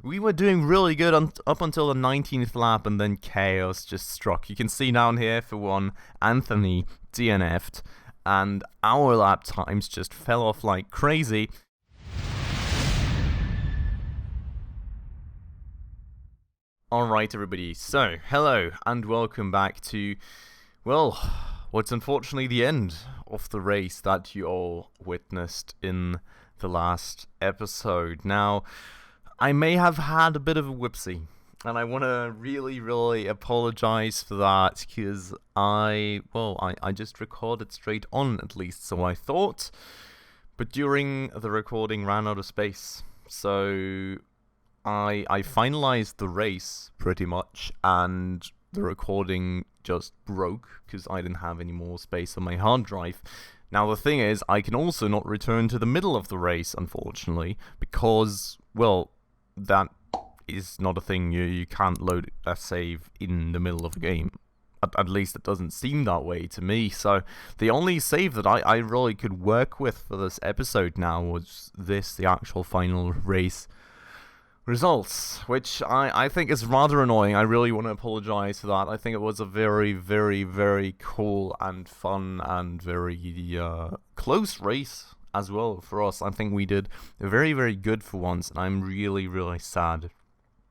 We were doing really good up until the 19th lap, and then chaos just struck. You can see down here, for one, Anthony DNF'd, and our lap times just fell off like crazy. Alright everybody, so hello and welcome back to, well, what's unfortunately the end of the race that you all witnessed in the last episode. Now, I may have had a bit of a whoopsie, and I want to really apologize for that, because I just recorded straight on, at least so I thought, but during the recording ran out of space, so I finalized the race pretty much, and the recording just broke because I didn't have any more space on my hard drive. Now the thing is, I can also not return to the middle of the race, unfortunately, because, well, that is not a thing. You can't load a save in the middle of a game. At least it doesn't seem that way to me. So the only save that I really could work with for this episode now was the actual final race results, which I think is rather annoying. I really want to apologize for that. I think it was a very cool and fun and very close race as well for us. I think we did very good for once, and I'm really sad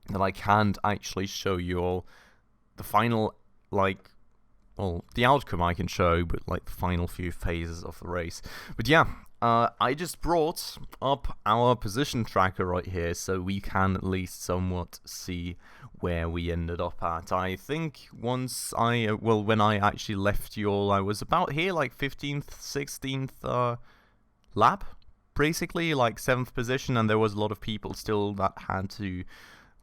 that I can't actually show you all the final, the outcome I can show, but the final few phases of the race. But yeah, I just brought up our position tracker right here, so we can at least somewhat see where we ended up at. I think when I actually left you all, I was about here, 15th, 16th lap, basically, 7th position, and there was a lot of people still that had to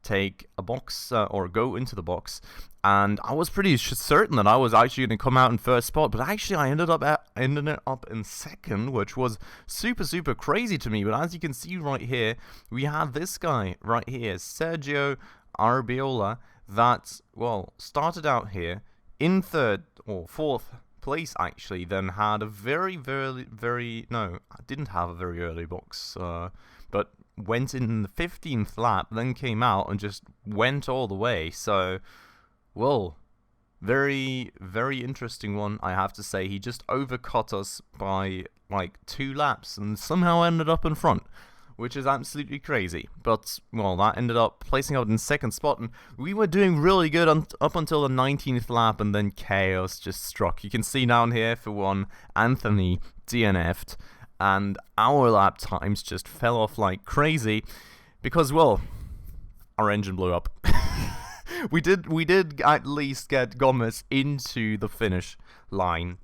take a box or go into the box, and I was pretty certain that I was actually going to come out in first spot, but actually I ended up in second, which was super crazy to me. But as you can see right here, we had this guy right here, Sergio Arbiola, that, well, started out here in third or fourth place, actually, then had a didn't have a very early box, but went in the 15th lap, then came out and just went all the way. So, well, very interesting one, I have to say. He just overcut us by 2 laps and somehow ended up in front, which is absolutely crazy. But, well, that ended up placing out in second spot, and we were doing really good up until the 19th lap, and then chaos just struck. You can see down here, for one, Anthony DNF'd, and our lap times just fell off like crazy because, well, our engine blew up. we did at least get Gomez into the finish line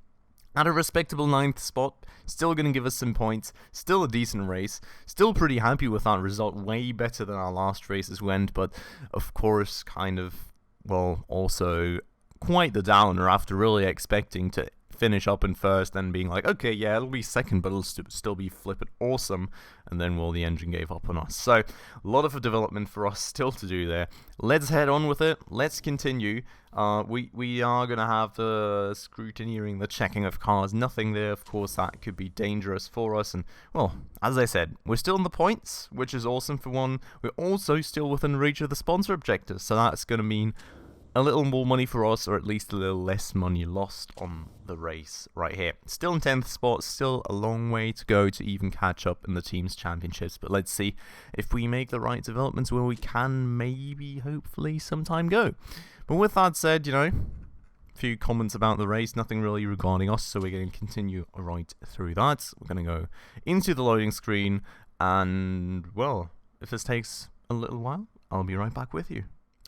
at a respectable 9th spot, still going to give us some points, still a decent race, still pretty happy with that result, way better than our last races went, but of course kind of, well, also quite the downer after really expecting to finish up in first and being like, okay, yeah, it'll be second, but it'll still be flippin' awesome, and then, well, the engine gave up on us. So, a lot of development for us still to do there. Let's head on with it. Let's continue. We are going to have the scrutineering, the checking of cars, nothing there, of course, that could be dangerous for us, and, well, as I said, we're still in the points, which is awesome for one. We're also still within reach of the sponsor objectives, so that's going to mean a little more money for us, or at least a little less money lost on the race right here. Still in 10th spot, still a long way to go to even catch up in the team's championships, but let's see if we make the right developments where we can maybe, hopefully, sometime go. But with that said, a few comments about the race, nothing really regarding us, so we're going to continue right through that. We're going to go into the loading screen, and, well, if this takes a little while, I'll be right back with you.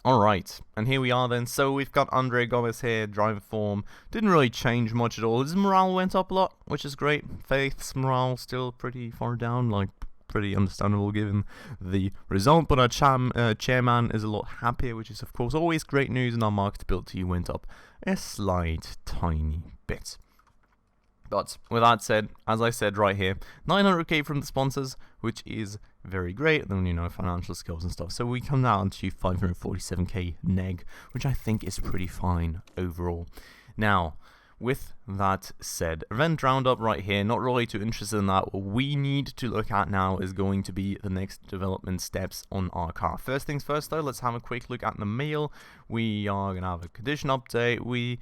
Alright, and here we are then. So we've got Andre Gomez here, driver form. Didn't really change much at all. His morale went up a lot, which is great. Faith's morale still pretty far down, pretty understandable given the result. But our chairman is a lot happier, which is of course always great news, and our marketability went up a slight tiny bit. But with that said, as I said right here, 900k from the sponsors, which is very great, and then, financial skills and stuff. So we come down to 547k neg, which I think is pretty fine overall. Now, with that said, event roundup right here, not really too interested in that. What we need to look at now is going to be the next development steps on our car. First things first though, let's have a quick look at the mail. We are going to have a condition update.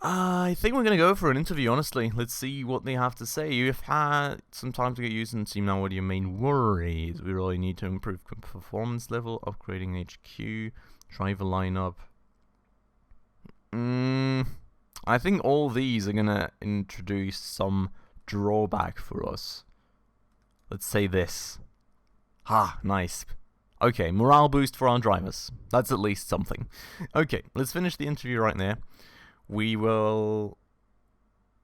I think we're going to go for an interview, honestly. Let's see what they have to say. You've had some time to get used and see now what are your main worries. We really need to improve performance level, upgrading HQ, driver lineup. I think all these are going to introduce some drawback for us. Let's say this. Nice. Okay, morale boost for our drivers. That's at least something. Okay, let's finish the interview right there. We will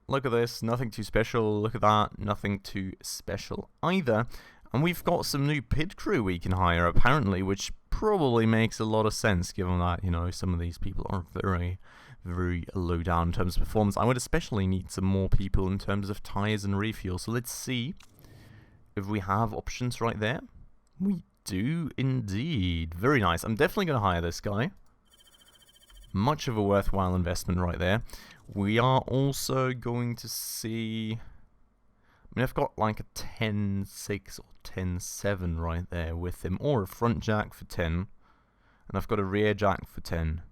look at this. Nothing too special. Look at that. Nothing too special either. And we've got some new pit crew we can hire, apparently, which probably makes a lot of sense, given that, you know, some of these people are very, very low down in terms of performance. I would especially need some more people in terms of tires and refuel. So let's see if we have options right there. We do indeed. Very nice. I'm definitely going to hire this guy. Much of a worthwhile investment right there. We are also going to see... I mean, I've got like a 10.6 or 10.7 right there with him. Or a front jack for 10. And I've got a rear jack for 10.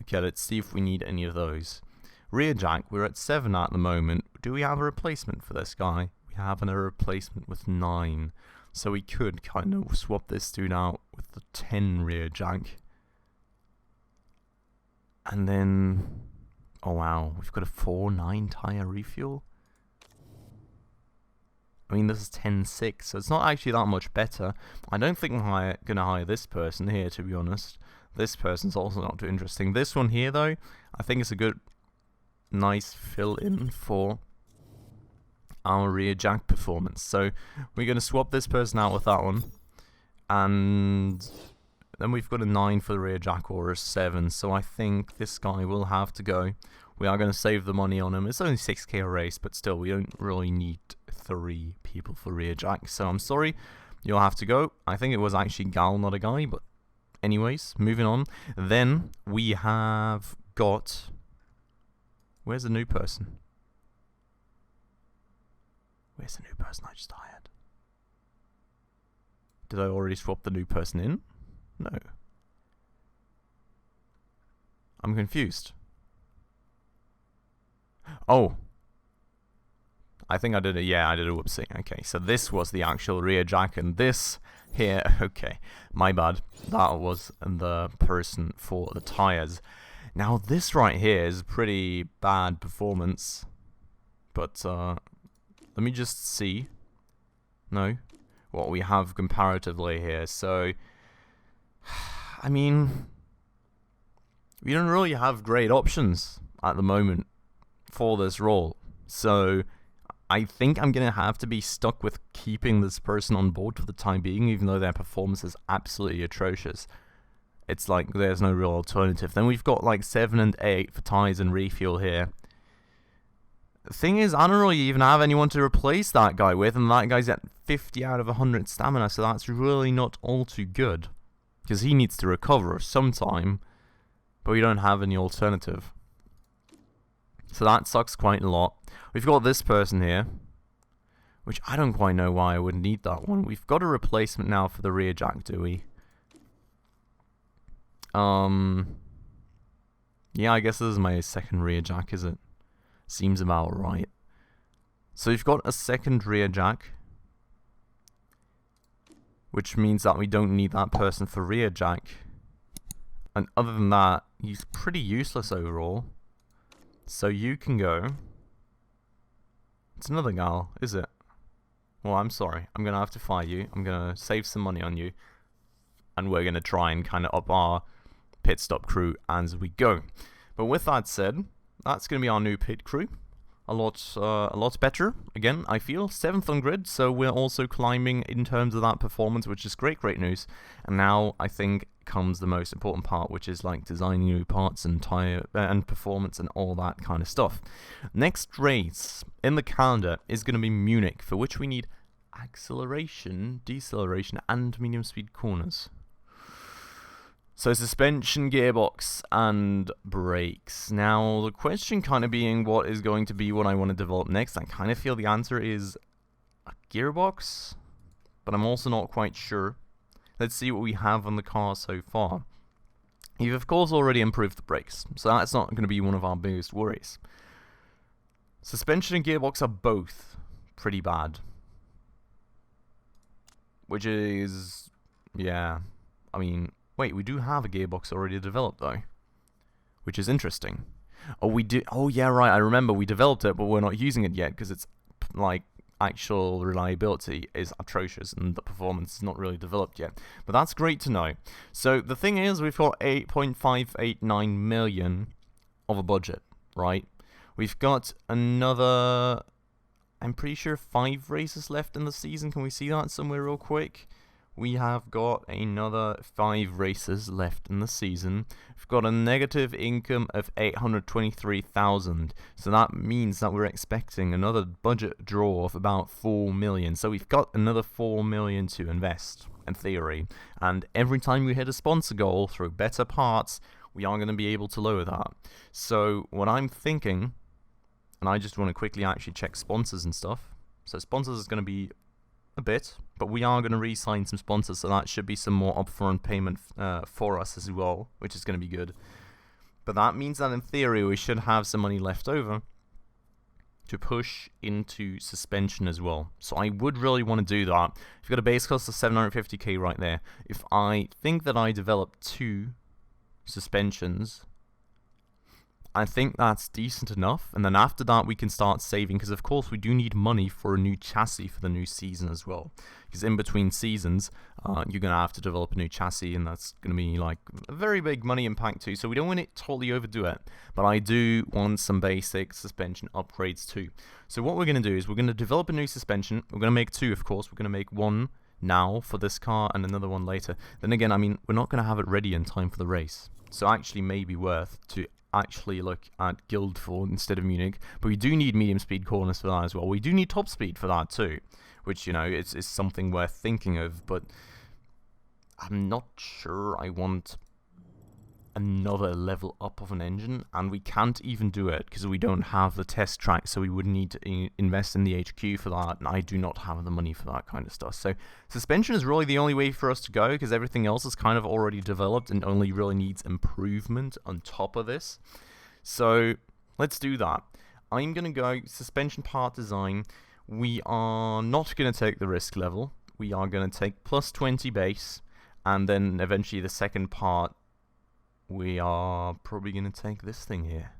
Okay, let's see if we need any of those. Rear jack, we're at 7 at the moment. Do we have a replacement for this guy? We have a replacement with 9. So we could kind of swap this dude out with the 10 rear jack. And then... oh wow, we've got a 4.9 tire refuel. I mean, this is 10.6, so it's not actually that much better. I don't think I'm going to hire this person here, to be honest. This person's also not too interesting. This one here, though, I think it's a good, nice fill-in for our rear jack performance. So we're going to swap this person out with that one. And then we've got a 9 for the rear jack or a 7. So I think this guy will have to go. We are going to save the money on him. It's only 6k a race, but still, we don't really need 3 people for rear jack. So I'm sorry, you'll have to go. I think it was actually Gal, not a guy, but anyways, moving on. Then we have got... where's the new person? Where's the new person I just hired? Did I already swap the new person in? No. I'm confused. Oh. I think I did it. Yeah, I did a whoopsie. Okay, so this was the actual rear jack, and this here... okay, my bad. That was the person for the tires. Now, this right here is pretty bad performance. But, let me just see. No. What we have comparatively here. So, I mean... we don't really have great options at the moment for this role. So... I think I'm going to have to be stuck with keeping this person on board for the time being, even though their performance is absolutely atrocious. It's like there's no real alternative. Then we've got like 7 and 8 for tires and refuel here. The thing is, I don't really even have anyone to replace that guy with, and that guy's at 50 out of 100 stamina, so that's really not all too good. Because he needs to recover sometime, but we don't have any alternative. So that sucks quite a lot. We've got this person here, which I don't quite know why I would need that one. We've got a replacement now for the rear jack, do we? Yeah, I guess this is my second rear jack, is it? Seems about right. So we've got a second rear jack, which means that we don't need that person for rear jack. And other than that, he's pretty useless overall. So you can go. It's another gal, is it? Well, I'm sorry. I'm going to have to fire you. I'm going to save some money on you. And we're going to try and kind of up our pit stop crew as we go. But with that said, that's going to be our new pit crew. A lot better. Again, I feel 7th on grid, so we're also climbing in terms of that performance, which is great news. And now I think comes the most important part, which is like designing new parts and tire and performance and all that kind of stuff. Next race in the calendar is going to be Munich, for which we need acceleration, deceleration, and medium speed corners. So suspension, gearbox, and brakes. Now, the question kind of being what is going to be what I want to develop next. I kind of feel the answer is a gearbox, but I'm also not quite sure. Let's see what we have on the car so far. You've, of course, already improved the brakes, so that's not going to be one of our biggest worries. Suspension and gearbox are both pretty bad. Which is... yeah, I mean... wait, we do have a gearbox already developed, though. Which is interesting. Oh, we do... oh, yeah, right, I remember we developed it, but we're not using it yet, because it's, like, actual reliability is atrocious, and the performance is not really developed yet. But that's great to know. So, the thing is, we've got 8.589 million of a budget, right? We've got another... I'm pretty sure 5 races left in the season. Can we see that somewhere real quick? We have got another 5 races left in the season. We've got a negative income of 823,000. So that means that we're expecting another budget draw of about 4 million. So we've got another 4 million to invest, in theory. And every time we hit a sponsor goal through better parts, we are going to be able to lower that. So what I'm thinking, and I just want to quickly actually check sponsors and stuff. So sponsors is going to be a bit, but we are going to re-sign some sponsors, so that should be some more upfront payment for us as well, which is going to be good. But that means that in theory we should have some money left over to push into suspension as well. So I would really want to do that. You've got a base cost of 750k right there. If I think that I develop 2 suspensions, I think that's decent enough, and then after that we can start saving, because of course we do need money for a new chassis for the new season as well, because in between seasons you're going to have to develop a new chassis, and that's going to be like a very big money impact too, so we don't want to totally overdo it, but I do want some basic suspension upgrades too. So what we're going to do is we're going to develop a new suspension. We're going to make 2, of course. We're going to make 1 now for this car and another one later. Then again, I mean, we're not going to have it ready in time for the race, so actually may be worth to actually look at Guildford instead of Munich, but we do need medium speed corners for that as well. We do need top speed for that too, which, you know, is something worth thinking of, but I'm not sure I want another level up of an engine, and we can't even do it because we don't have the test track, so we would need to invest in the HQ for that, and I do not have the money for that kind of stuff. So suspension is really the only way for us to go, because everything else is kind of already developed and only really needs improvement on top of this. So let's do that. I'm going to go suspension part design. We are not going to take the risk level. We are going to take plus 20 base, and then eventually the second part we are probably going to take this thing here.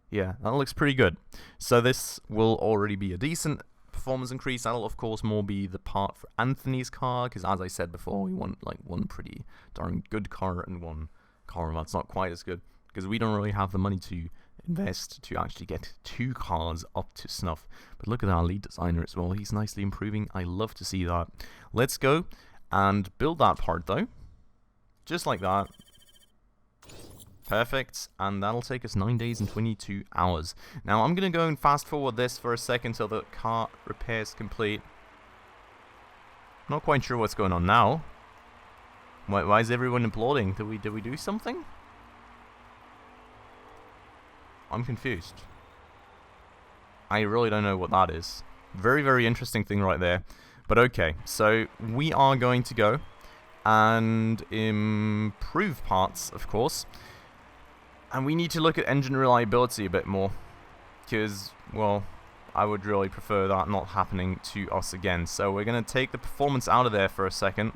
Yeah, that looks pretty good. So this will already be a decent performance increase. That'll, of course, more be the part for Anthony's car, because as I said before, we want like one pretty darn good car and one car that's not quite as good, because we don't really have the money to invest to actually get 2 cars up to snuff. But look at our lead designer as well. He's nicely improving. I love to see that. Let's go and build that part, though. Just like that. Perfect, and that'll take us 9 days and 22 hours. Now, I'm going to go and fast forward this for a second till the car repair's complete. Not quite sure what's going on now. Why is everyone applauding? Did we do something? I'm confused. I really don't know what that is. Very, very interesting thing right there. But okay, so we are going to go and improve parts, of course. And we need to look at engine reliability a bit more, because, well, I would really prefer that not happening to us again. So we're going to take the performance out of there for a second,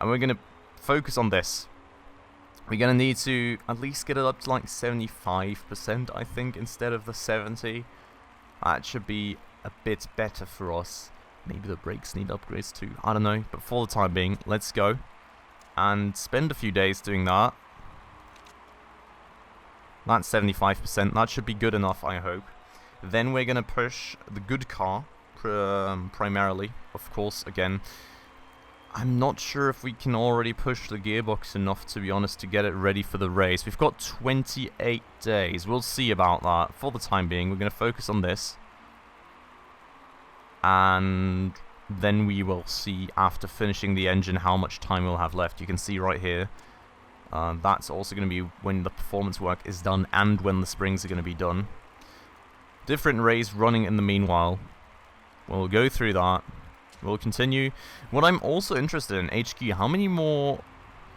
and we're going to focus on this. We're going to need to at least get it up to like 75%, I think, instead of the 70. That should be a bit better for us. Maybe the brakes need upgrades too, I don't know. But for the time being, let's go and spend a few days doing that. That's 75%. That should be good enough, I hope. Then we're going to push the good car, primarily, of course, again. I'm not sure if we can already push the gearbox enough, to be honest, to get it ready for the race. We've got 28 days. We'll see about that. For the time being, we're going to focus on this. And then we will see, after finishing the engine, how much time we'll have left. You can see right here. That's also going to be when the performance work is done and when the springs are going to be done. Different race running in the meanwhile. We'll go through that. We'll continue. What I'm also interested in, HQ, how many more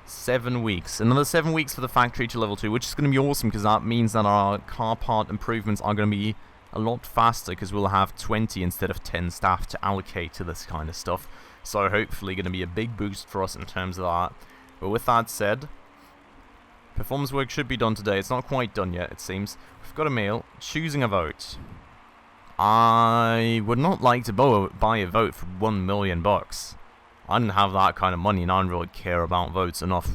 7 weeks? Another 7 weeks for the factory to level 2, which is going to be awesome because that means that our car part improvements are going to be a lot faster because we'll have 20 instead of 10 staff to allocate to this kind of stuff. So hopefully going to be a big boost for us in terms of that. But with that said, performance work should be done today. It's not quite done yet, it seems. We've got a mail. Choosing a vote. I would not like to buy a vote for $1 million. I didn't have that kind of money and I don't really care about votes enough.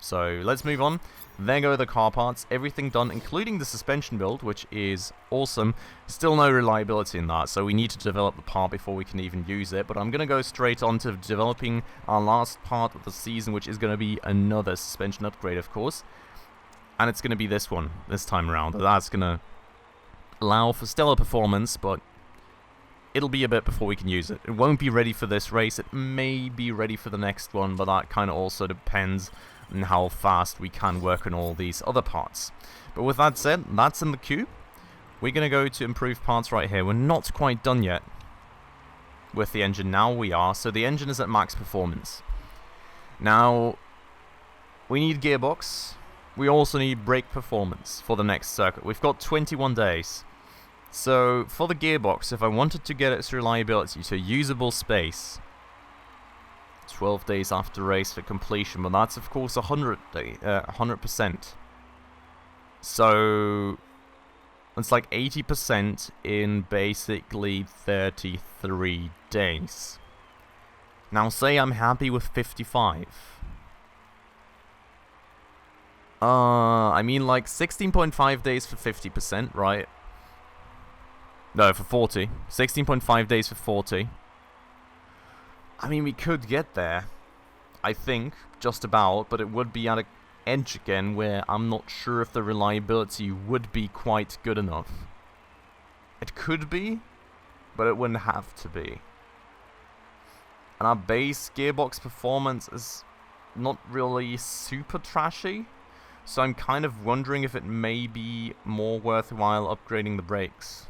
So let's move on. There go the car parts. Everything done, including the suspension build, which is awesome. Still no reliability in that, so we need to develop the part before we can even use it. But I'm going to go straight on to developing our last part of the season, which is going to be another suspension upgrade, of course. And it's going to be this one, this time around. That's going to allow for stellar performance, but it'll be a bit before we can use it. It won't be ready for this race. It may be ready for the next one, but that kind of also depends on how fast we can work on all these other parts. But with that said, that's in the queue. We're going to go to improve parts right here. We're not quite done yet with the engine. Now we are. So the engine is at max performance. Now, we need gearbox. We also need brake performance for the next circuit. We've got 21 days. So, for the gearbox, if I wanted to get its reliability to usable space, 12 days after race for completion, but that's of course 100%. So, it's like 80% in basically 33 days. Now, say I'm happy with 55. I mean like 16.5 days for 50%, right? No, for 40. 16.5 days for 40. I mean, we could get there, I think, just about, but it would be at an edge again where I'm not sure if the reliability would be quite good enough. It could be, but it wouldn't have to be. And our base gearbox performance is not really super trashy, so I'm kind of wondering if it may be more worthwhile upgrading the brakes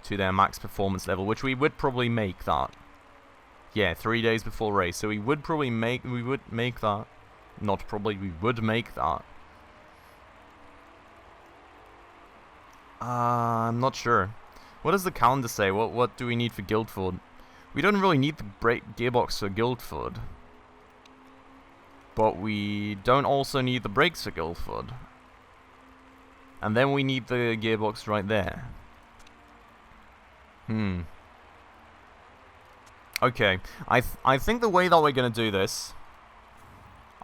to their max performance level, which we would probably make that. Yeah, 3 days before race. So we would make that. Not probably, we would make that. I'm not sure. What does the calendar say? What do we need for Guildford? We don't really need the brake gearbox for Guildford. But we don't also need the brakes for Guildford. And then we need the gearbox right there. Okay, I think the way that we're going to do this...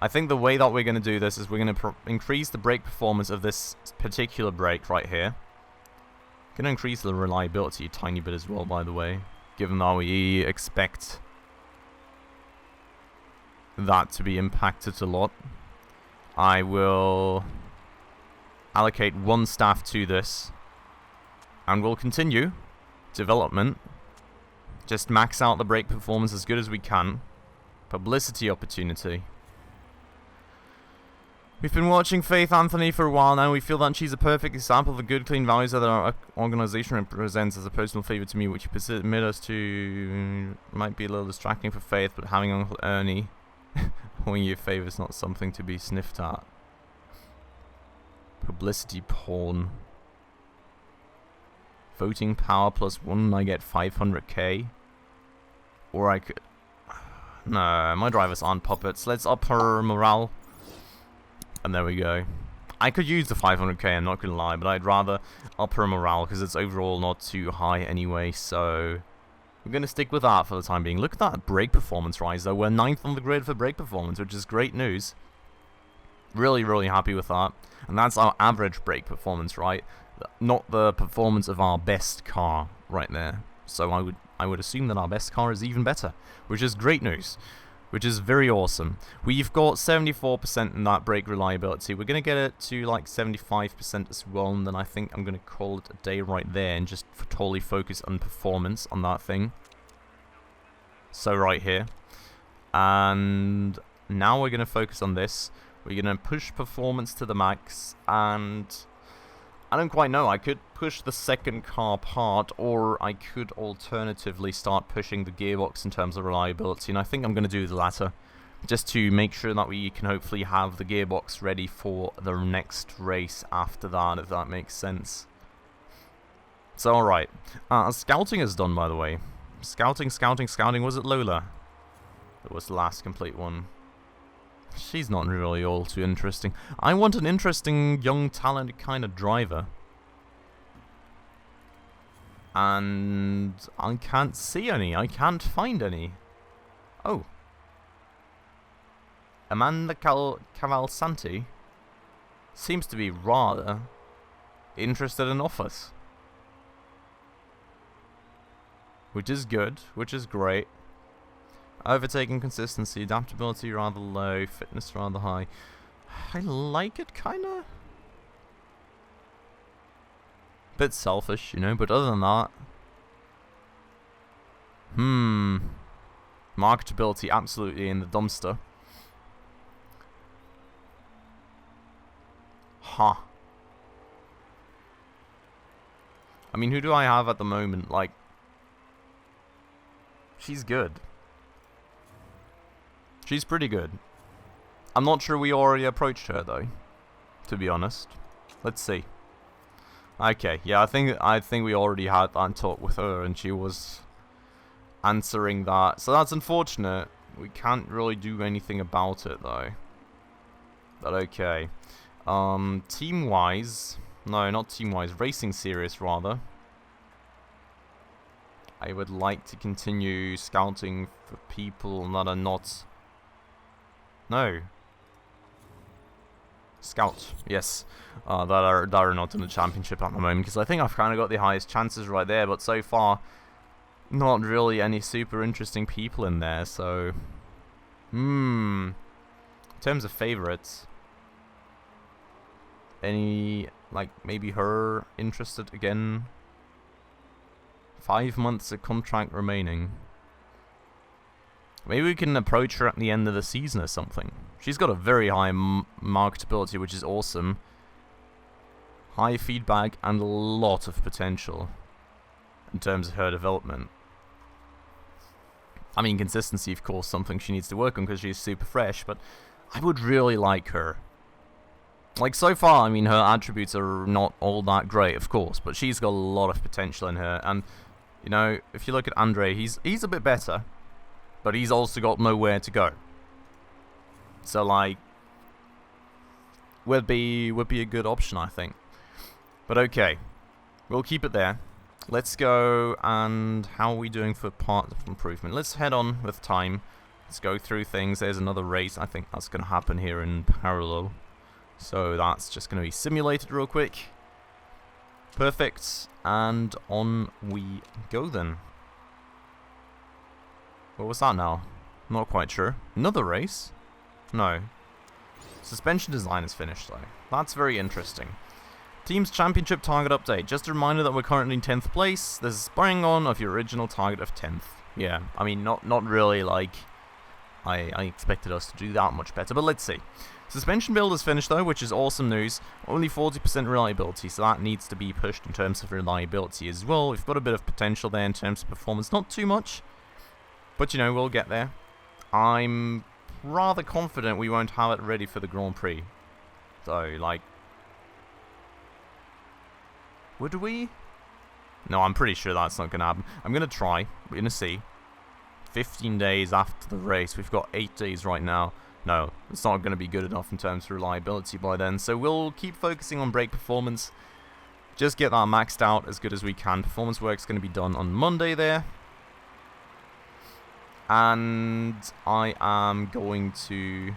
is we're going to increase the brake performance of this particular brake right here. Going to increase the reliability a tiny bit as well, by the way. Given that we expect that to be impacted a lot. I will allocate 1 staff to this. And we'll continue development. Just max out the brake performance as good as we can. Publicity opportunity. We've been watching Faith Anthony for a while now. We feel that she's a perfect example of the good, clean values that our organization represents. As a personal favor to me, which you permit us to... might be a little distracting for Faith, but having Uncle Ernie owing you a favor is not something to be sniffed at. Publicity porn. Voting power +1, I get 500k. Or I could... No, my drivers aren't puppets. Let's up her morale. And there we go. I could use the 500k, I'm not gonna lie, but I'd rather up her morale because it's overall not too high anyway, so we're gonna stick with that for the time being. Look at that brake performance rise though. We're 9th on the grid for brake performance, which is great news. Really, really happy with that. And that's our average brake performance, right? Not the performance of our best car right there. So I would assume that our best car is even better, which is great news. Which is very awesome. We've got 74% in that brake reliability. We're going to get it to like 75% as well, and then I think I'm going to call it a day right there and just totally focus on performance on that thing. So right here. And now we're going to focus on this. We're going to push performance to the max, and I don't quite know. I could push the second car apart, or I could alternatively start pushing the gearbox in terms of reliability, and I think I'm going to do the latter, just to make sure that we can hopefully have the gearbox ready for the next race after that, if that makes sense. So, alright. Scouting is done, by the way. Scouting. Was it Lola? It was the last complete one. She's not really all too interesting. I want an interesting, young, talented kind of driver. And I can't see any. I can't find any. Oh. Amanda Cavalsanti seems to be rather interested in office. Which is good, which is great. Overtaking consistency, adaptability rather low, fitness rather high. I like it, kinda. Bit selfish, you know, but other than that. Marketability absolutely in the dumpster. Huh. I mean, who do I have at the moment? Like, she's good. She's pretty good. I'm not sure we already approached her though, to be honest. Let's see. Okay, yeah, I think we already had that talk with her, and she was answering that. So that's unfortunate. We can't really do anything about it though. But okay. Team-wise, no, not team-wise, racing series rather. I would like to continue scouting for people that are not. No. Scout, yes, that are not in the championship at the moment, because I think I've kind of got the highest chances right there, but so far, not really any super interesting people in there. So, in terms of favorites, any, like, maybe her interested again? 5 months of contract remaining. Maybe we can approach her at the end of the season or something. She's got a very high marketability, which is awesome. High feedback and a lot of potential in terms of her development. I mean, consistency, of course, something she needs to work on because she's super fresh, but I would really like her. Like, so far, I mean, her attributes are not all that great, of course, but she's got a lot of potential in her, and, you know, if you look at Andre, he's a bit better, but he's also got nowhere to go. So, like, would be a good option, I think. But okay, we'll keep it there. Let's go, and how are we doing for part of improvement? Let's head on with time. Let's go through things. There's another race. I think that's going to happen here in parallel. So that's just going to be simulated real quick. Perfect. And on we go then. What was that now? Not quite sure. Another race? No. Suspension design is finished though. That's very interesting. Team's championship target update. Just a reminder that we're currently in 10th place. This is spurring on of your original target of 10th. Yeah, I mean, not really like I expected us to do that much better, but let's see. Suspension build is finished though, which is awesome news. Only 40% reliability, so that needs to be pushed in terms of reliability as well. We've got a bit of potential there in terms of performance. Not too much, but you know, we'll get there. I'm rather confident we won't have it ready for the Grand Prix. So, like, would we? No, I'm pretty sure that's not going to happen. I'm going to try. We're going to see. 15 days after the race. We've got 8 days right now. No, it's not going to be good enough in terms of reliability by then. So we'll keep focusing on brake performance. Just get that maxed out as good as we can. Performance work's going to be done on Monday there. And I am going to...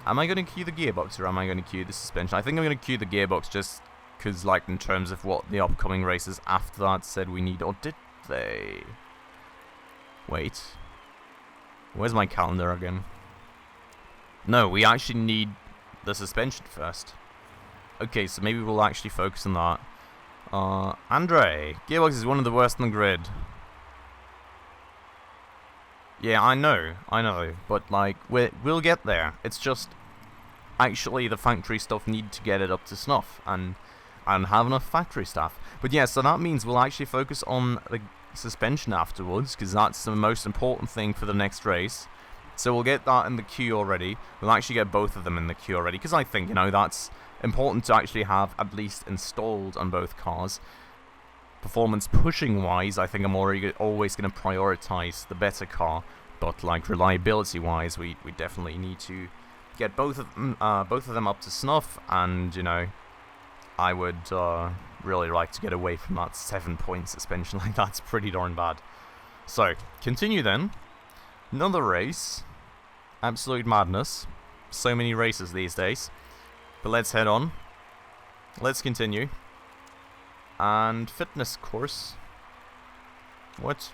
Am I going to cue the gearbox or am I going to cue the suspension? I think I'm going to cue the gearbox just because, like, in terms of what the upcoming races after that said we need. Or did they? Wait. Where's my calendar again? No, we actually need the suspension first. Okay, so maybe we'll actually focus on that. Andre, gearbox is one of the worst on the grid. Yeah, I know, but like we'll get there. It's just actually the factory stuff need to get it up to snuff and have enough factory staff. But yeah, so that means we'll actually focus on the suspension afterwards, because that's the most important thing for the next race. So we'll get that in the queue already. We'll actually get both of them in the queue already, because I think, you know, that's important to actually have at least installed on both cars. Performance pushing wise, I think I'm always going to prioritize the better car, but like reliability wise, we definitely need to get both of them up to snuff. And you know, I would really like to get away from that 7-point suspension. Like, that's pretty darn bad. So continue then. Another race. Absolute madness. So many races these days. But let's head on. Let's continue. And fitness course. What?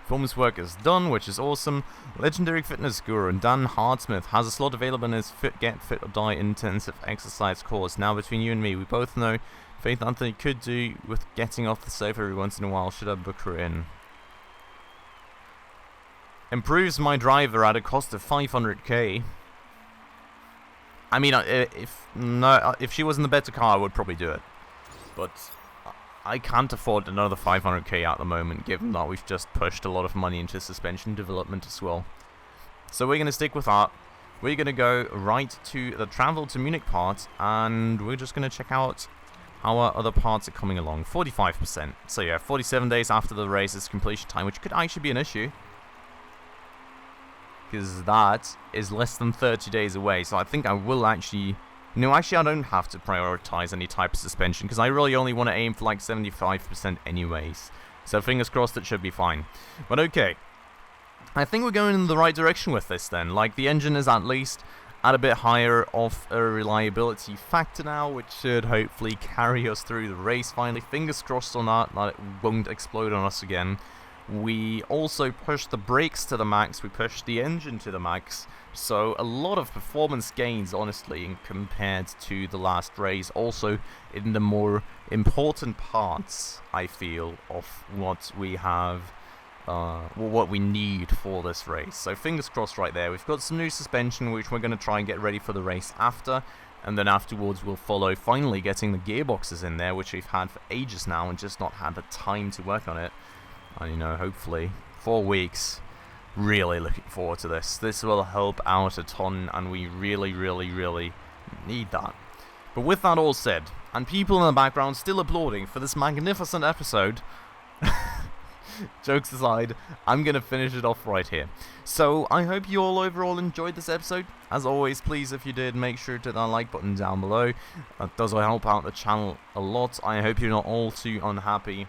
Performance work is done, which is awesome. Legendary fitness guru Dan Hardsmith has a slot available in his Get Fit or Die intensive exercise course. Now, between you and me, we both know Faith Anthony could do with getting off the sofa every once in a while. Should I book her in? Improves my driver at a cost of 500k. I mean, if she was in the better car, I would probably do it. But I can't afford another 500k at the moment, given that we've just pushed a lot of money into suspension development as well. So we're going to stick with that. We're going to go right to the travel to Munich part, and we're just going to check out how our other parts are coming along. 45%. So yeah, 47 days after the race's completion time, which could actually be an issue, because that is less than 30 days away. So I think I will actually... No, actually I don't have to prioritize any type of suspension, because I really only want to aim for like 75% anyways. So fingers crossed, it should be fine. But okay, I think we're going in the right direction with this then. Like, the engine is at least at a bit higher of a reliability factor now, which should hopefully carry us through the race finally. Fingers crossed on that it won't explode on us again. We also pushed the brakes to the max, we pushed the engine to the max, so a lot of performance gains, honestly, compared to the last race. Also in the more important parts, I feel, of what we have, what we need for this race. So fingers crossed right there. We've got some new suspension, which we're going to try and get ready for the race after, and then afterwards we'll follow finally getting the gearboxes in there, which we've had for ages now and just not had the time to work on it. And, you know, hopefully 4 weeks. Really looking forward to this. This will help out a ton, and we really, really, really need that. But with that all said, and people in the background still applauding for this magnificent episode, jokes aside, I'm going to finish it off right here. So I hope you all overall enjoyed this episode. As always, please, if you did, make sure to hit that like button down below. That does help out the channel a lot. I hope you're not all too unhappy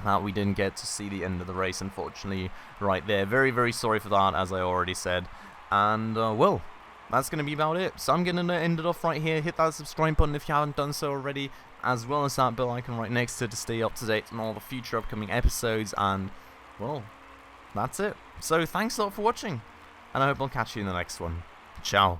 that we didn't get to see the end of the race, unfortunately, right there. Very, very sorry for that, as I already said. And, well, that's going to be about it. So I'm going to end it off right here. Hit that subscribe button if you haven't done so already, as well as that bell icon right next to it to stay up to date on all the future upcoming episodes. And, well, that's it. So thanks a lot for watching, and I hope I'll catch you in the next one. Ciao.